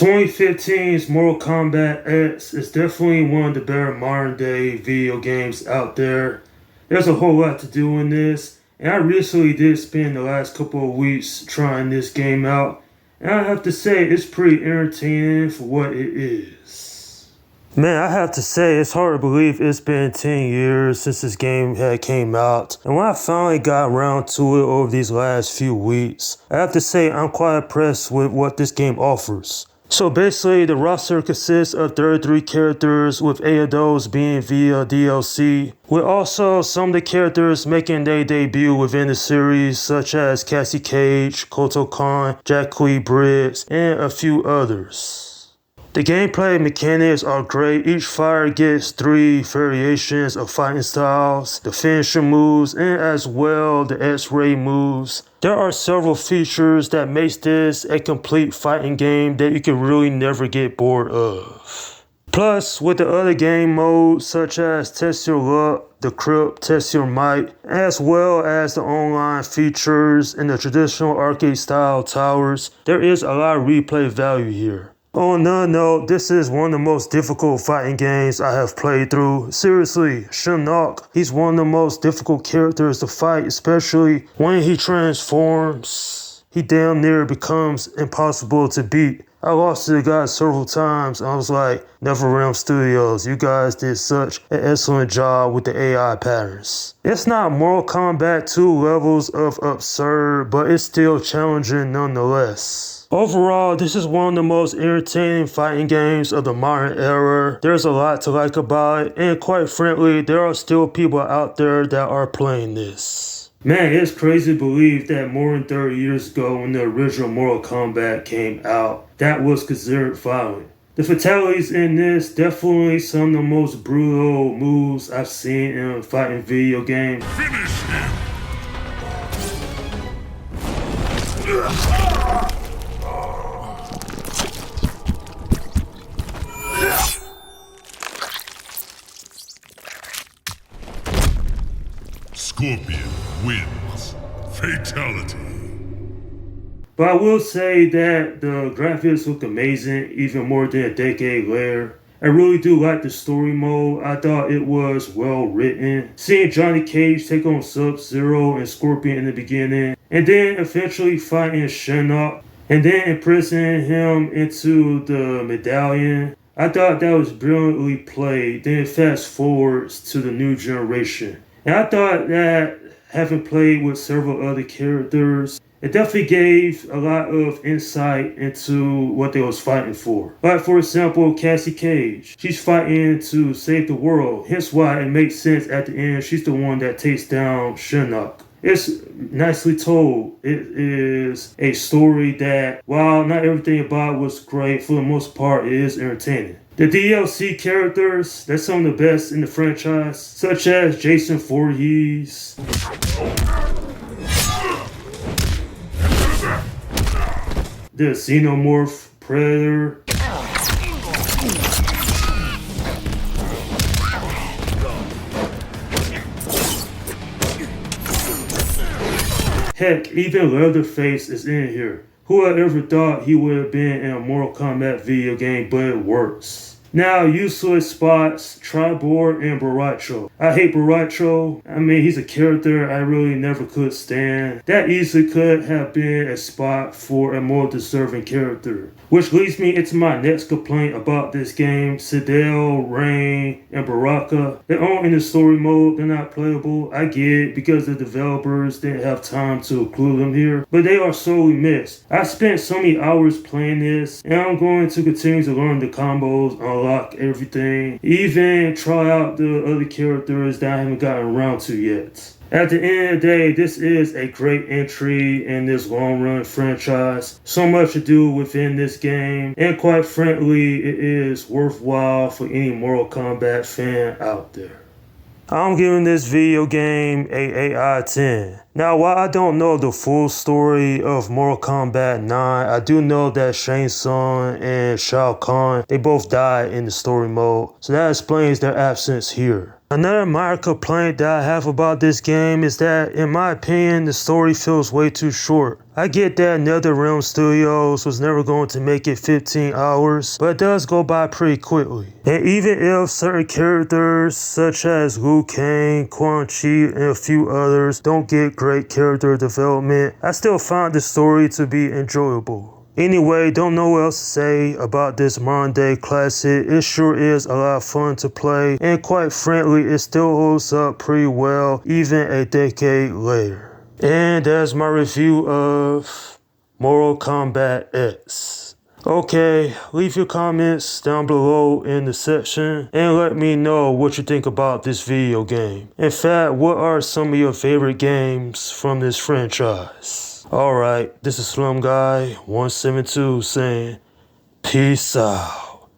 2015's Mortal Kombat X is definitely one of the better modern day video games out there. There's a whole lot to do in this, and I recently did spend the last couple of weeks trying this game out, and I have to say it's pretty entertaining for what it is. Man, I have to say it's hard to believe it's been 10 years since this game had came out, and when I finally got around to it over these last few weeks, I have to say I'm quite impressed with what this game offers. So basically, the roster consists of 33 characters, with 8 of those being via DLC, with also some of the characters making their debut within the series, such as Cassie Cage, Koto Khan, Jack Lee Briggs, and a few others. The gameplay mechanics are great. Each fighter gets 3 variations of fighting styles, the finisher moves, and as well the X-ray moves. There are several features that makes this a complete fighting game that you can really never get bored of. Plus, with the other game modes such as Test Your Luck, The Crypt, Test Your Might, as well as the online features and the traditional arcade style towers, there is a lot of replay value here. On another note, this is one of the most difficult fighting games I have played through. Seriously, Shinnok, he's one of the most difficult characters to fight, especially when he transforms. He damn near becomes impossible to beat. I lost to the guy several times. I was like, NetherRealm Studios, you guys did such an excellent job with the AI patterns. It's not Mortal Kombat 2 levels of absurd, but it's still challenging nonetheless. Overall, this is one of the most entertaining fighting games of the modern era. There's a lot to like about it, and quite frankly, there are still people out there that are playing this. Man, it's crazy to believe that more than 30 years ago when the original Mortal Kombat came out, that was considered violent. The fatalities in this, definitely some of the most brutal moves I've seen in a fighting video game. Finish him! Scorpion wins. Fatality. But I will say that the graphics look amazing, even more than a decade later. I really do like the story mode. I thought it was well written. Seeing Johnny Cage take on Sub-Zero and Scorpion in the beginning, and then eventually fighting Shinnok, and then imprisoning him into the medallion. I thought that was brilliantly played. Then fast forwards to the new generation. And I thought that having played with several other characters, it definitely gave a lot of insight into what they was fighting for. Like for example, Cassie Cage. She's fighting to save the world. Hence why it makes sense at the end she's the one that takes down Shinnok. It's nicely told. It is a story that, while not everything about it was great, for the most part it is entertaining. The DLC characters, that's some of the best in the franchise, such as Jason Voorhees, the Xenomorph Predator, heck, even Leatherface is in here. Who would ever thought he would have been in a Mortal Kombat video game, but it works. Now, useless spots, Tribor and Baracho. I hate Baracho. I mean, he's a character I really never could stand. That easily could have been a spot for a more deserving character. Which leads me into my next complaint about this game. Sidel, Rain, and Baraka. They're all in the story mode. They're not playable. I get it because the developers didn't have time to include them here. But they are sorely missed. I spent so many hours playing this, and I'm going to continue to learn the combos, unlock everything, even try out the other characters that I haven't gotten around to yet. At the end of the day, this is a great entry in this long-run franchise. So much to do within this game, and quite frankly, it is worthwhile for any Mortal Kombat fan out there. I'm giving this video game a 8 out of 10. Now, while I don't know the full story of Mortal Kombat 9, I do know that Shang Tsung and Shao Kahn, they both died in the story mode, so that explains their absence here. Another minor complaint that I have about this game is that, in my opinion, the story feels way too short. I get that NetherRealm Studios was never going to make it 15 hours, but it does go by pretty quickly. And even if certain characters such as Liu Kang, Quan Chi, and a few others don't get great character development, I still find the story to be enjoyable. Anyway, don't know what else to say about this modern day classic. It sure is a lot of fun to play, and quite frankly, it still holds up pretty well even a decade later. And that's my review of Mortal Kombat X. Okay, leave your comments down below in the section and let me know what you think about this video game. In fact, what are some of your favorite games from this franchise? Alright, this is Slum Guy 172 saying peace out.